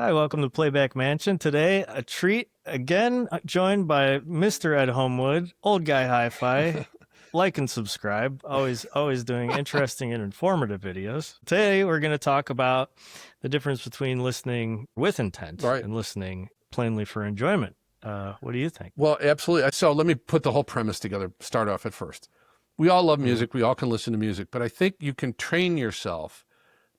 Hi, welcome to Playback Mansion. Today, a treat again, joined by Mr. Ed Homewood, old Guy HiFi. Like and subscribe. Always doing interesting and informative videos. Today, we're going to talk about the difference between listening with intent Right. and listening plainly for enjoyment. What do you think? Well, absolutely. So let me put the whole premise together, start off at first. We all love music. We all can listen to music, but I think you can train yourself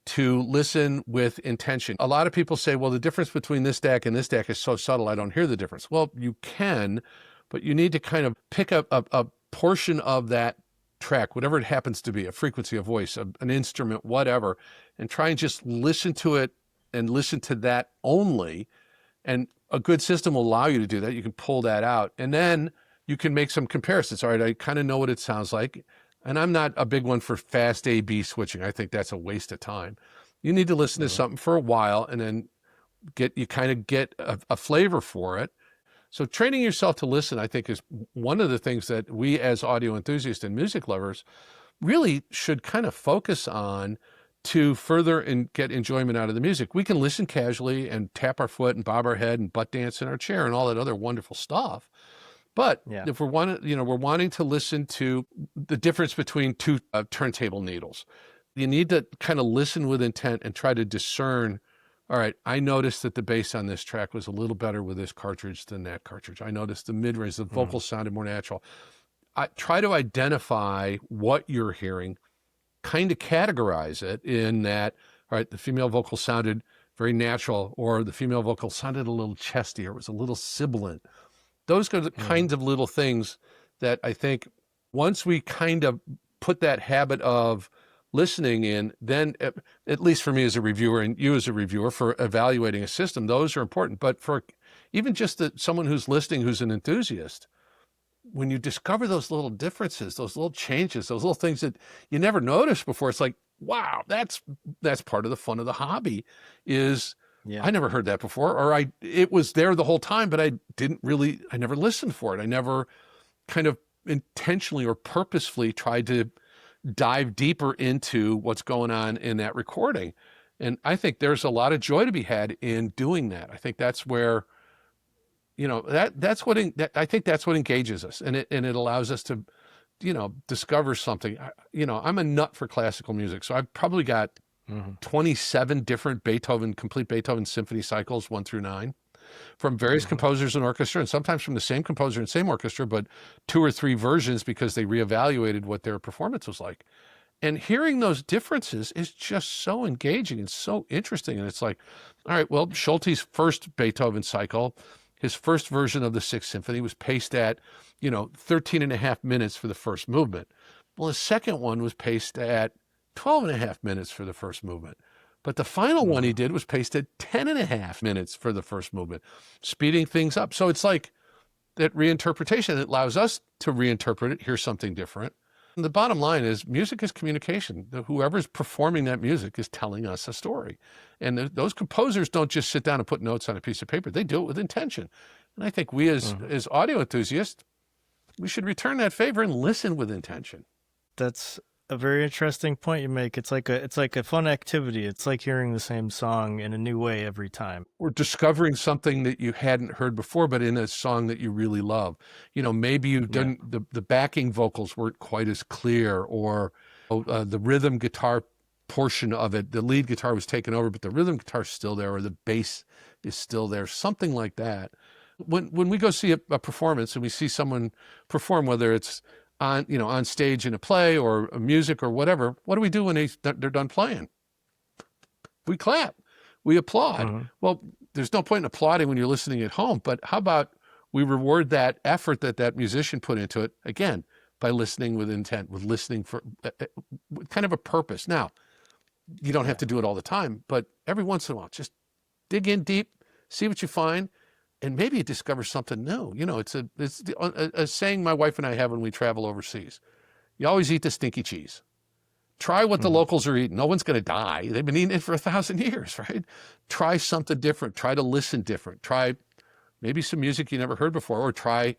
to listen with intention. A lot of people say, well, the difference between this deck and this deck is so subtle, I don't hear the difference. Well, you can, but you need to kind of pick up a portion of that track, whatever it happens to be, a frequency, a voice, an instrument, whatever, and try and just listen to it and listen to that only. And a good system will allow you to do that. You can pull that out, and then you can make some comparisons. All right, I kind of know what it sounds like. And I'm not a big one for fast A/B switching. I think that's a waste of time. You need to listen to something for a while and then get a flavor for it. So training yourself to listen, I think, is one of the things that we as audio enthusiasts and music lovers really should kind of focus on to further and get enjoyment out of the music. We can listen casually and tap our foot and bob our head and butt dance in our chair and all that other wonderful stuff. But if we're wanting to listen to the difference between two turntable needles, you need to kind of listen with intent and try to discern. All right, I noticed that the bass on this track was a little better with this cartridge than that cartridge. I noticed the mid-range, the vocals sounded more natural. I try to identify what you're hearing, kind of categorize it in that, all right, the female vocal sounded very natural, or the female vocal sounded a little chesty, or it was a little sibilant. Those are the kinds of little things that I think once we kind of put that habit of listening in, then at least for me as a reviewer and you as a reviewer for evaluating a system, those are important. But for even just someone who's listening, who's an enthusiast, when you discover those little differences, those little changes, those little things that you never noticed before, it's like, wow, that's part of the fun of the hobby is, I never heard that before, or it was there the whole time, but I never listened for it. I never kind of intentionally or purposefully tried to dive deeper into what's going on in that recording. And I think there's a lot of joy to be had in doing that. I think that's where, I think that's what engages us, and it allows us to, discover something. I'm a nut for classical music, so I've probably got 27 different complete Beethoven symphony cycles, 1 through 9, from various composers and orchestra, and sometimes from the same composer and same orchestra, but 2 or 3 versions because they reevaluated what their performance was like. And hearing those differences is just so engaging and so interesting. And it's like, all right, well, Schulte's first Beethoven cycle, his first version of the Sixth Symphony was paced at, 13 and a half minutes for the first movement. Well, his second one was paced at 12 and a half minutes for the first movement. But the final one he did was paced at 10 and a half minutes for the first movement, speeding things up. So it's like that reinterpretation that allows us to reinterpret it, hear something different. And the bottom line is music is communication. Whoever's performing that music is telling us a story. And those composers don't just sit down and put notes on a piece of paper. They do it with intention. And I think we as audio enthusiasts, we should return that favor and listen with intention. That's a very interesting point you make. It's like a fun activity. It's like hearing the same song in a new way every time. Or discovering something that you hadn't heard before, but in a song that you really love. Maybe you didn't, the backing vocals weren't quite as clear, or the rhythm guitar portion of it, the lead guitar was taken over, but the rhythm guitar is still there, or the bass is still there, something like that. When we go see a performance and we see someone perform, whether it's on stage in a play or a music or whatever, what do we do when they're done playing? We clap, we applaud. Well, there's no point in applauding when you're listening at home, but how about we reward that effort that musician put into it, again, by listening with intent, with listening for kind of a purpose. Now, you don't have to do it all the time, but every once in a while, just dig in deep, see what you find, and maybe you discover something new. It's a saying my wife and I have when we travel overseas. You always eat the stinky cheese. Try what the locals are eating. No one's going to die. They've been eating it for 1,000 years, right? Try something different. Try to listen different. Try maybe some music you never heard before, or try,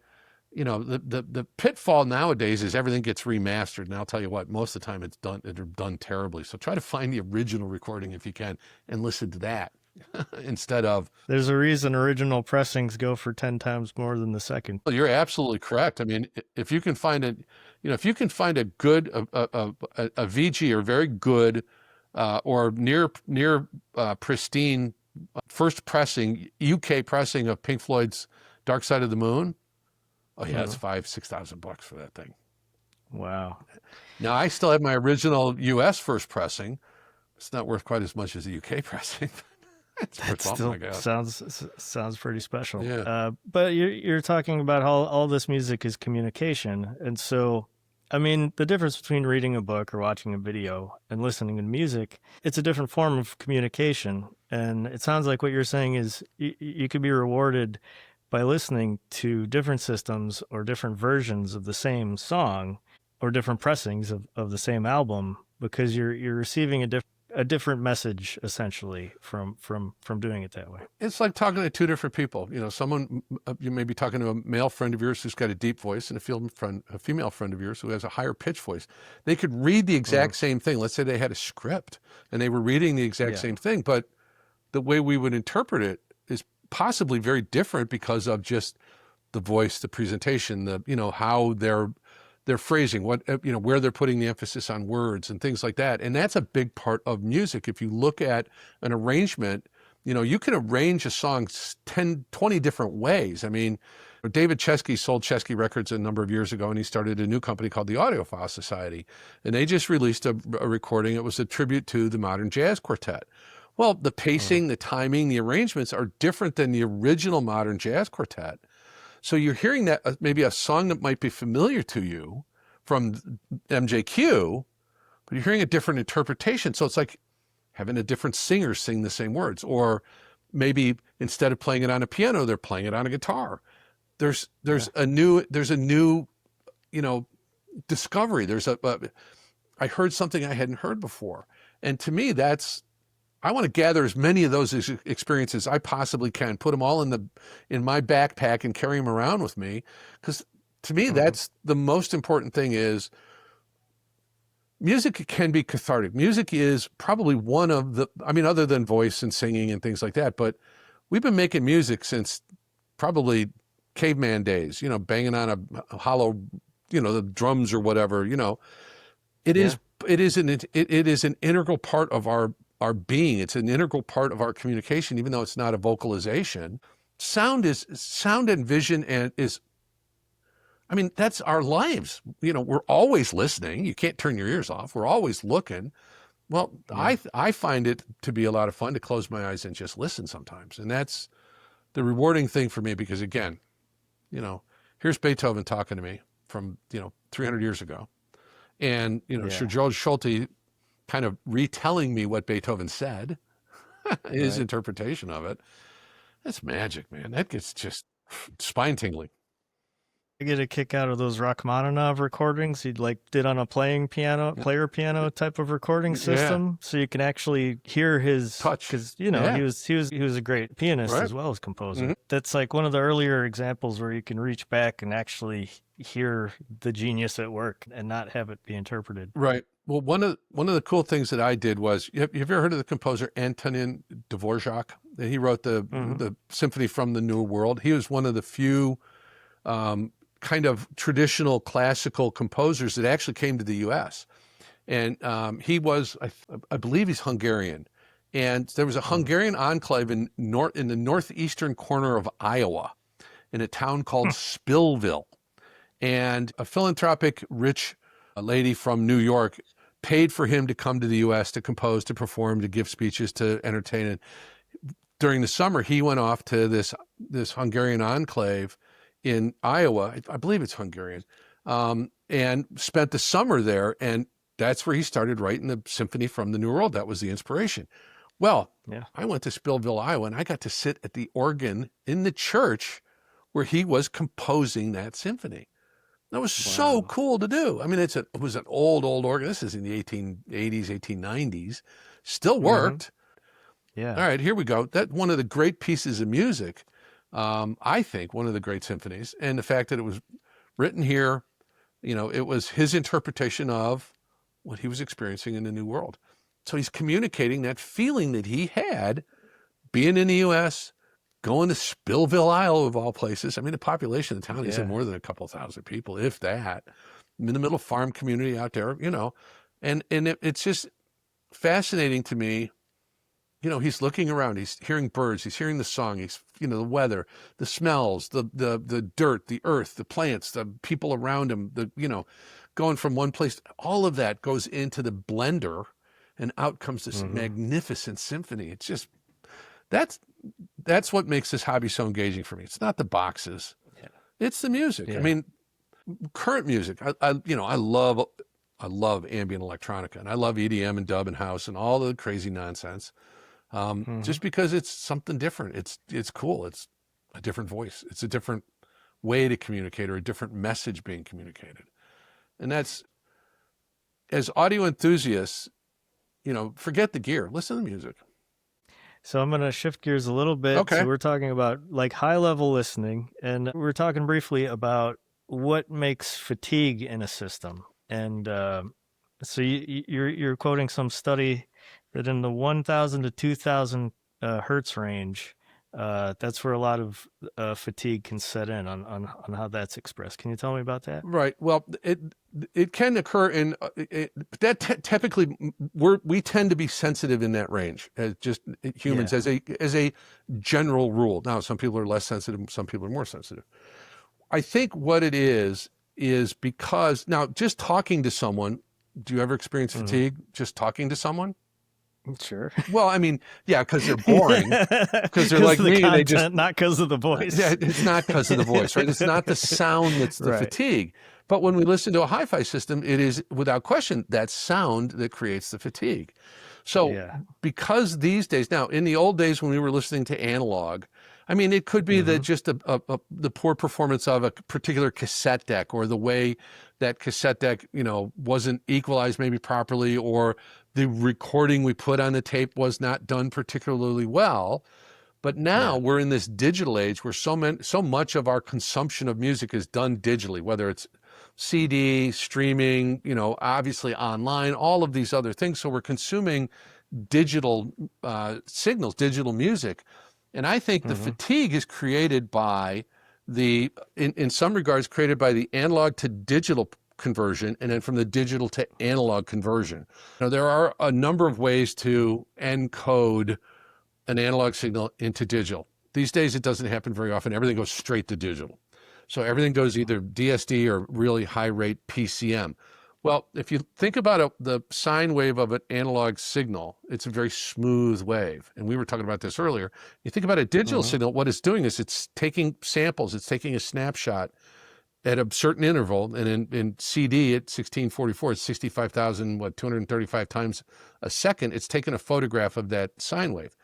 the pitfall nowadays is everything gets remastered. And I'll tell you what, most of the time it's done terribly. So try to find the original recording if you can and listen to that. instead of, There's a reason original pressings go for 10 times more than the second. well, you're absolutely correct. I mean, if you can find a, if you can find a good, a VG or very good, or near pristine first pressing, UK pressing of Pink Floyd's Dark Side of the Moon, oh yeah, it's $5,000-6,000 for that thing. Wow. Now I still have my original US first pressing. It's not worth quite as much as the UK pressing. It's That worth something, still I guess. sounds pretty special. Yeah. But you're talking about how all this music is communication, and so I mean the difference between reading a book or watching a video and listening to music, it's a different form of communication. And it sounds like what you're saying is you could be rewarded by listening to different systems or different versions of the same song or different pressings of the same album because you're receiving a different message essentially from doing it that way. It's like talking to two different people. You know, someone, you may be talking to a male friend of yours who's got a deep voice and a female friend of yours who has a higher pitch voice. They could read the exact same thing. Let's say they had a script and they were reading the exact same thing, but the way we would interpret it is possibly very different because of just the voice, the presentation, how they're phrasing, where they're putting the emphasis on words and things like that. And that's a big part of music. If you look at an arrangement, you can arrange a song 10, 20 different ways. I mean, David Chesky sold Chesky Records a number of years ago, and he started a new company called the Audiophile Society. And they just released a recording. It was a tribute to the Modern Jazz Quartet. Well, the pacing, the timing, the arrangements are different than the original Modern Jazz Quartet. So you're hearing that maybe a song that might be familiar to you from MJQ, but you're hearing a different interpretation. So it's like having a different singer sing the same words, or maybe instead of playing it on a piano, they're playing it on a guitar. There's a new discovery. I heard something I hadn't heard before, and to me I want to gather as many of those experiences as I possibly can, put them all in my backpack and carry them around with me. Because to me, that's the most important thing. Is music can be cathartic. Music is probably one of other than voice and singing and things like that, but we've been making music since probably caveman days, banging on a hollow, the drums or whatever, it is an integral part of our being. It's an integral part of our communication, even though it's not a vocalization. Sound and vision that's our lives. We're always listening. You can't turn your ears off. We're always looking. Well, I find it to be a lot of fun to close my eyes and just listen sometimes. And that's the rewarding thing for me, because again, here's Beethoven talking to me from, 300 years ago. And, Sir George Schulte kind of retelling me what Beethoven said, his interpretation of it. That's magic, man. That gets just spine tingling. I get a kick out of those Rachmaninoff recordings he did on a player piano type of recording system, so you can actually hear his touch. Because he was a great pianist as well as composer. Mm-hmm. That's like one of the earlier examples where you can reach back and actually hear the genius at work and not have it be interpreted. Right. Well, one of the cool things that I did was, have you ever heard of the composer Antonin Dvorak? He wrote the Symphony from the New World. He was one of the few kind of traditional classical composers that actually came to the U.S. And he was, I believe he's Hungarian. And there was a Hungarian enclave in the northeastern corner of Iowa in a town called Spillville. And a philanthropic rich lady from New York paid for him to come to the U.S. to compose, to perform, to give speeches, to entertain. And during the summer, he went off to this Hungarian enclave in Iowa. I believe it's Hungarian, and spent the summer there. And that's where he started writing the Symphony from the New World. That was the inspiration. Well, I went to Spillville, Iowa, and I got to sit at the organ in the church where he was composing that symphony. That was so cool to do. I mean, it was an old organ. This is in the 1880s, 1890s. Still worked. Yeah. All right, here we go. That's one of the great pieces of music. I think one of the great symphonies. And the fact that it was written here, it was his interpretation of what he was experiencing in the New World. So he's communicating that feeling that he had being in the U.S., going to Spillville, Iowa, of all places. I mean, the population of the town isn't more than a couple thousand people, if that. I'm in the middle farm community out there, and it's just fascinating to me. He's looking around, he's hearing birds, he's hearing the song, he's, the weather, the smells, the dirt, the earth, the plants, the people around him, going from one place. All of that goes into the blender, and out comes this magnificent symphony. It's just, that's what makes this hobby so engaging for me. It's not the boxes, it's the music. I mean, current music, I love ambient electronica, and I love EDM and dub and house and all the crazy nonsense. Just because it's something different. It's cool. It's a different voice. It's a different way to communicate, or a different message being communicated. And that's, as audio enthusiasts, forget the gear, listen to the music. So I'm going to shift gears a little bit. Okay. So we're talking about like high level listening, and we're talking briefly about what makes fatigue in a system. And so you're quoting some study that in the 1,000 to 2,000 hertz range, that's where a lot of fatigue can set in on how that's expressed. Can you tell me about that? Right. Well, it can occur in typically we tend to be sensitive in that range as just humans, as a general rule. Now, some people are less sensitive, some people are more sensitive. I think what it is because now just talking to someone. Do you ever experience fatigue just talking to someone? Sure. Well, I mean, yeah, because they're boring. Because they're like me, content, they just not because of the voice. Yeah, it's not because of the voice, right? It's not the sound that's the fatigue. But when we listen to a hi-fi system, it is without question that sound that creates the fatigue. So because these days, now in the old days when we were listening to analog, I mean, it could be that just the poor performance of a particular cassette deck, or the way that cassette deck, wasn't equalized maybe properly, or the recording we put on the tape was not done particularly well. But now we're in this digital age where so much of our consumption of music is done digitally, whether it's CD, streaming, obviously online, all of these other things. So we're consuming digital signals, digital music. And I think the fatigue is created by in some regards, created by the analog to digital conversion, and then from the digital to analog conversion. Now, there are a number of ways to encode an analog signal into digital. These days, it doesn't happen very often. Everything goes straight to digital. So everything goes either DSD or really high rate PCM. Well, if you think about the sine wave of an analog signal, it's a very smooth wave. And we were talking about this earlier. You think about a digital signal, what it's doing is it's taking samples, it's taking a snapshot at a certain interval. And in CD at 1644, it's 65,235 times a second. It's taking a photograph of that sine wave.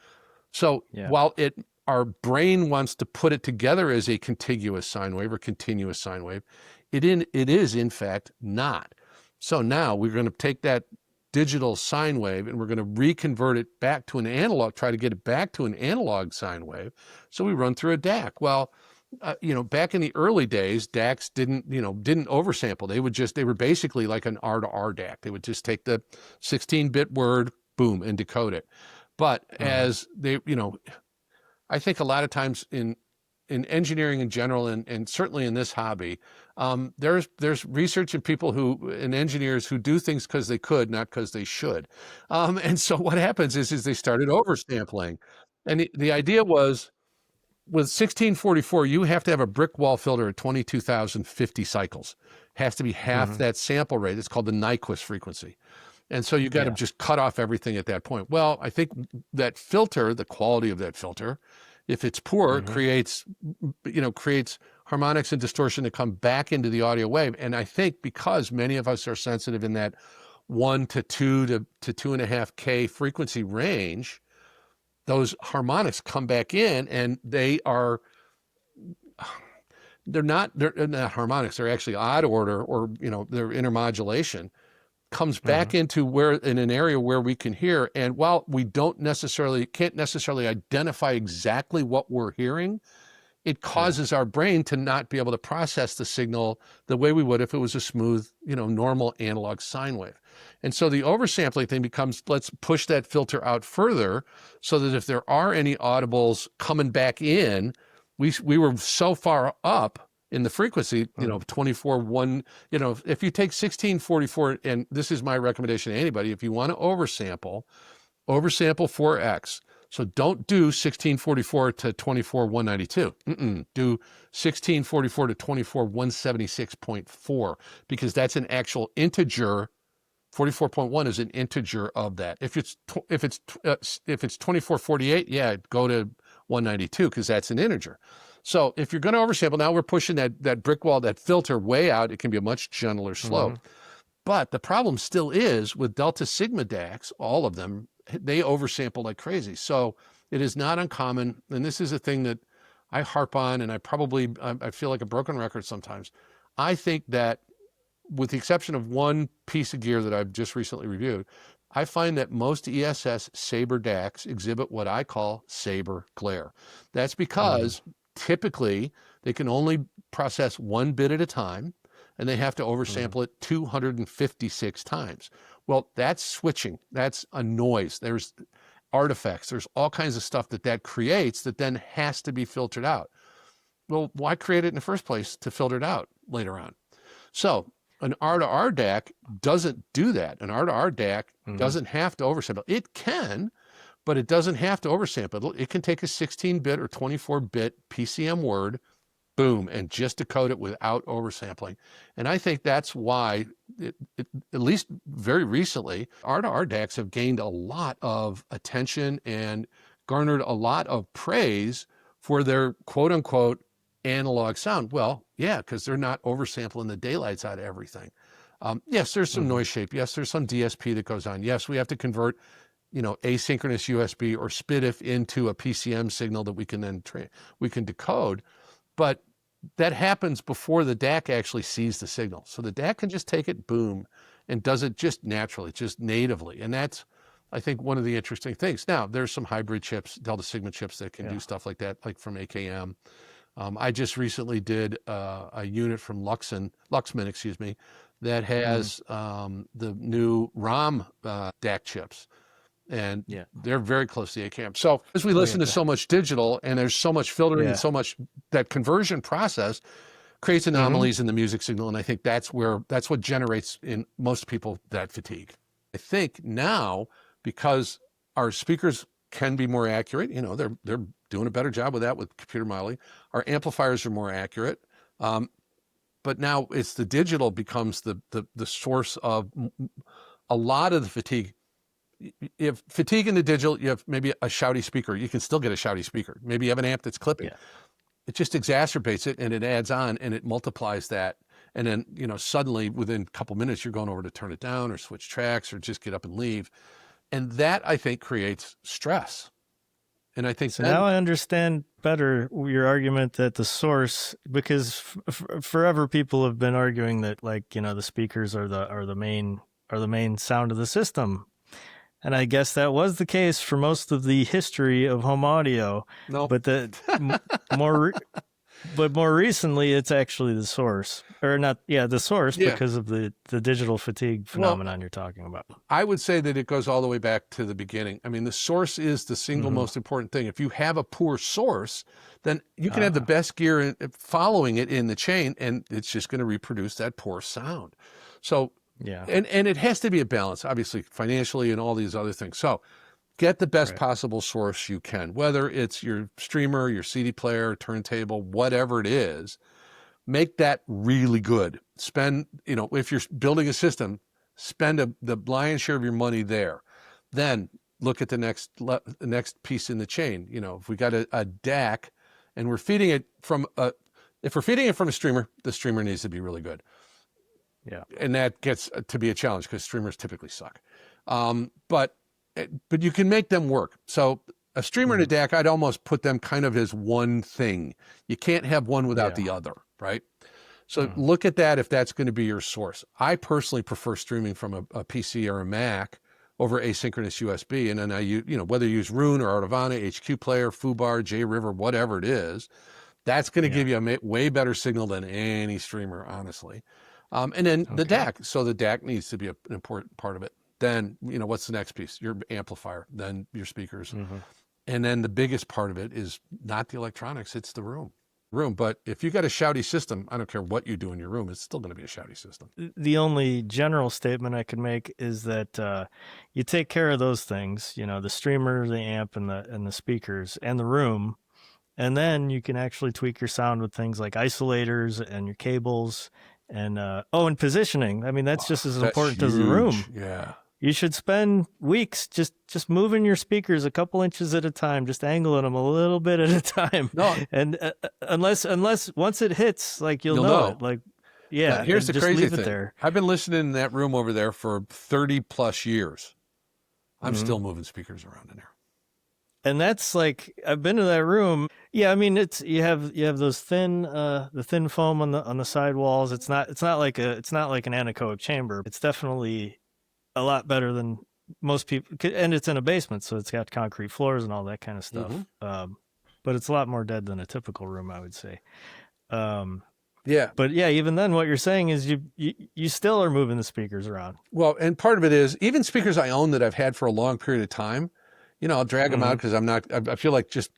So while our brain wants to put it together as a contiguous sine wave or continuous sine wave, it is in fact not. So now we're going to take that digital sine wave and we're going to reconvert it back to an analog, try to get it back to an analog sine wave. So we run through a DAC. Well, back in the early days, DACs didn't oversample. They were basically like an R to R DAC. They would just take the 16-bit word, boom, and decode it. But as they, I think a lot of times in engineering in general, and certainly in this hobby, there's research and engineers who do things because they could, not because they should. And so what happens is they started oversampling. And the idea was, with 1644, you have to have a brick wall filter at 22,050 cycles. It has to be half that sample rate. It's called the Nyquist frequency. And so you got to just cut off everything at that point. Well, I think that filter, the quality of that filter, if it's poor, creates harmonics and distortion that come back into the audio wave. And I think because many of us are sensitive in that 1 to 2 to 2.5 K frequency range, those harmonics come back in, and they're not harmonics, they're actually odd order, or their intermodulation comes back in an area where we can hear. And while we can't necessarily identify exactly what we're hearing, it causes our brain to not be able to process the signal the way we would if it was a smooth, normal analog sine wave. And so the oversampling thing becomes, let's push that filter out further so that if there are any audibles coming back in, we were so far up in the frequency, 24, 1, if you take 1644, and this is my recommendation to anybody, if you want to oversample 4x. So don't do 1644 to 24 192. Do 1644 to 24 176.4, because that's an actual integer. 44.1 is an integer of that. If it's 2448, yeah, go to 192 because that's an integer. So if you're going to oversample, now we're pushing that brick wall, that filter way out. It can be a much gentler slope. But the problem still is with Delta Sigma DACs, all of them, they oversample like crazy. So it is not uncommon, and this is a thing that I harp on, and I feel like a broken record sometimes. I think that with the exception of one piece of gear that I've just recently reviewed, I find that most ESS Sabre DACs exhibit what I call Sabre glare. That's because typically they can only process one bit at a time, and they have to oversample it 256 times. Well, that's switching. That's a noise. There's artifacts. There's all kinds of stuff that creates that then has to be filtered out. Well, why create it in the first place to filter it out later on? So an R2R DAC doesn't do that. An R2R DAC doesn't have to oversample. It can, but it doesn't have to oversample. It can take a 16-bit or 24-bit PCM word, boom, and just decode it without oversampling. And I think that's why, at least very recently, R2R DACs have gained a lot of attention and garnered a lot of praise for their quote-unquote analog sound. Well, yeah, because they're not oversampling the daylights out of everything. Yes, there's some noise shape. Yes, there's some DSP that goes on. Yes, we have to convert, asynchronous USB or SPDIF into a PCM signal that we can then decode. But that happens before the DAC actually sees the signal. So the DAC can just take it, boom, and does it just naturally, just natively. And that's, I think, one of the interesting things. Now, there's some hybrid chips, Delta Sigma chips that can do stuff like that, like from AKM. I just recently did a unit from Luxman, that has the new ROM DAC chips. And they're very close to the AKM. So as we listen to so much digital and there's so much filtering and so much, that conversion process creates anomalies in the music signal. And I think that's what generates in most people that fatigue. I think now, because our speakers can be more accurate, they're doing a better job with that with computer modeling. Our amplifiers are more accurate. But now it's the digital becomes the source of a lot of the fatigue. If fatigue in the digital, you have maybe a shouty speaker. You can still get a shouty speaker. Maybe you have an amp that's clipping. It just exacerbates it, and it adds on, and it multiplies that. And then, suddenly within a couple minutes, you're going over to turn it down or switch tracks or just get up and leave. And that, I think, creates stress. And I think so. Now I understand better your argument that the source, because forever people have been arguing that, the speakers are the main sound of the system. And I guess that was the case for most of the history of home audio. No, but more recently, it's actually the source, or not? Yeah, the source because of the digital fatigue phenomenon you're talking about. I would say that it goes all the way back to the beginning. I mean, the source is the single most important thing. If you have a poor source, then you can have the best gear following it in the chain, and it's just going to reproduce that poor sound. So. Yeah. And it has to be a balance, obviously, financially and all these other things. So get the best possible source you can, whether it's your streamer, your CD player, turntable, whatever it is, make that really good. Spend, if you're building a system, spend the lion's share of your money there. Then look at the next piece in the chain. If we got a DAC and we're feeding it if we're feeding it from a streamer, the streamer needs to be really good. Yeah, and that gets to be a challenge because streamers typically suck. But you can make them work. So a streamer and a DAC, I'd almost put them kind of as one thing. You can't have one without the other, right? So look at that if that's going to be your source. I personally prefer streaming from a PC or a Mac over asynchronous USB, and then I use, whether you use Roon or Artivana, HQ Player, Foobar, JRiver, whatever it is, That's going to Yeah. give you a way better signal than any streamer, honestly. And then the Okay. DAC. So the DAC needs to be an important part of it. Then, what's the next piece? Your amplifier, then your speakers. Hmm. And then the biggest part of it is not the electronics, it's the room. But if you got a shouty system, I don't care what you do in your room, it's still going to be a shouty system. The only general statement I can make is that you take care of those things, the streamer, the amp, and the speakers, and the room, and then you can actually tweak your sound with things like isolators and your cables, and and positioning. I mean, that's just as That's important as the room. huge. Yeah. You should spend weeks just moving your speakers a couple inches at a time, just angling them a little bit at a time. No, And unless once it hits, like you'll know it. Like, now, yeah, here's and the just crazy leave it thing. there. I've been listening in that room over there for 30 plus years. I'm Mhm. still moving speakers around in there. And that's like, I've been to that room. Yeah, I mean, it's you have those thin the thin foam on the side walls. It's not like an anechoic chamber. It's definitely a lot better than most people, and it's in a basement, so it's got concrete floors and all that kind of stuff. But it's a lot more dead than a typical room, I would say. Yeah. But yeah, even then, what you're saying is you still are moving the speakers around. Well, and part of it is even speakers I own that I've had for a long period of time, I'll drag them out because I feel like just,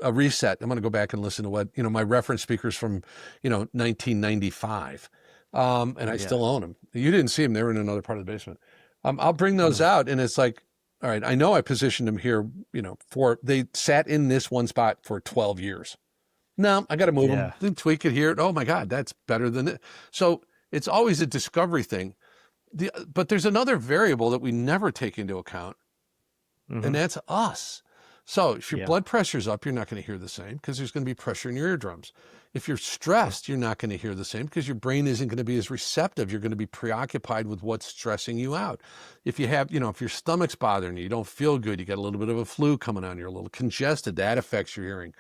a reset. I'm going to go back and listen to what, my reference speakers from, 1995. And I still own them. You didn't see them. They were in another part of the basement. I'll bring those out and it's like, all right, I know I positioned them here, they sat in this one spot for 12 years. No, I got to move them, then tweak it here. Oh my God, that's better than it. So it's always a discovery thing. But there's another variable that we never take into account, and that's us. So if your blood pressure's up, you're not going to hear the same because there's going to be pressure in your eardrums. If you're stressed, you're not going to hear the same because your brain isn't going to be as receptive. You're going to be preoccupied with what's stressing you out. If you have, if your stomach's bothering you, you don't feel good, you got a little bit of a flu coming on, you're a little congested, that affects your hearing.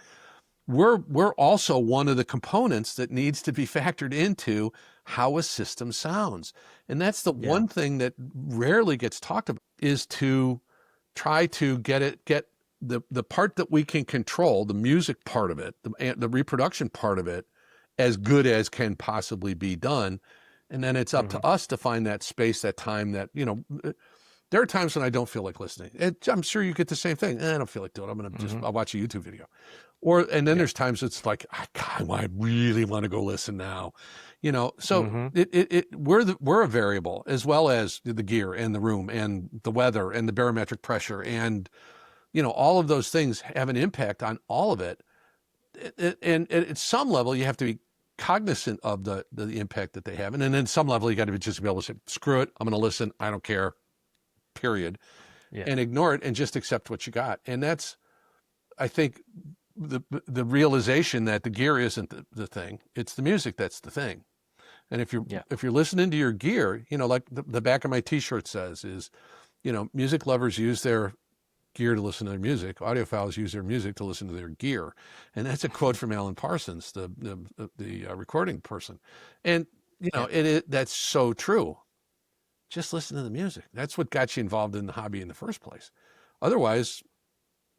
We're also one of the components that needs to be factored into how a system sounds. And that's the one thing that rarely gets talked about, is to try to get the part that we can control, the music part of it, the reproduction part of it, as good as can possibly be done. And then it's up to us to find that space, that time, that, there are times when I don't feel like listening. I'm sure you get the same thing. I don't feel like doing it. I'm going to I'll watch a YouTube video. And then there's times it's like, God, I really want to go listen now. So we're a variable, as well as the gear and the room and the weather and the barometric pressure. And, all of those things have an impact on all of it. And at some level, you have to be cognizant of the impact that they have. And then at some level, you got to just be able to say, screw it, I'm going to listen. I don't care, period. And ignore it and just accept what you got. And that's, I think, the realization that the gear isn't the thing, it's the music that's the thing. And if you're listening to your gear, like the back of my t-shirt says is, music lovers use their gear to listen to their music, audiophiles use their music to listen to their gear. And that's a quote from Alan Parsons, the recording person. And that's so true. Just listen to the music. That's what got you involved in the hobby in the first place. Otherwise,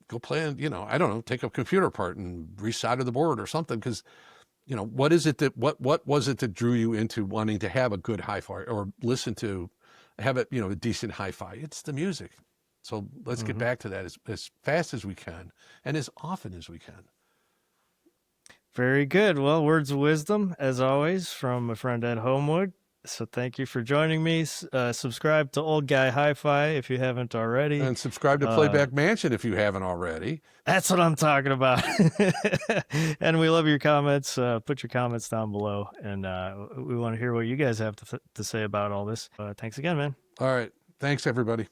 go play, I don't know, take a computer apart and resolder the board or something. Because, what was it that drew you into wanting to have a good hi-fi or have it, a decent hi-fi? It's the music. So let's get back to that as fast as we can and as often as we can. Very good. Well, words of wisdom, as always, from a friend Ed Homewood. So thank you for joining me. Subscribe to Old Guy Hi-Fi if you haven't already. And subscribe to Playback Mansion if you haven't already. That's what I'm talking about. And we love your comments. Put your comments down below. And we want to hear what you guys have to say about all this. Thanks again, man. All right. Thanks, everybody.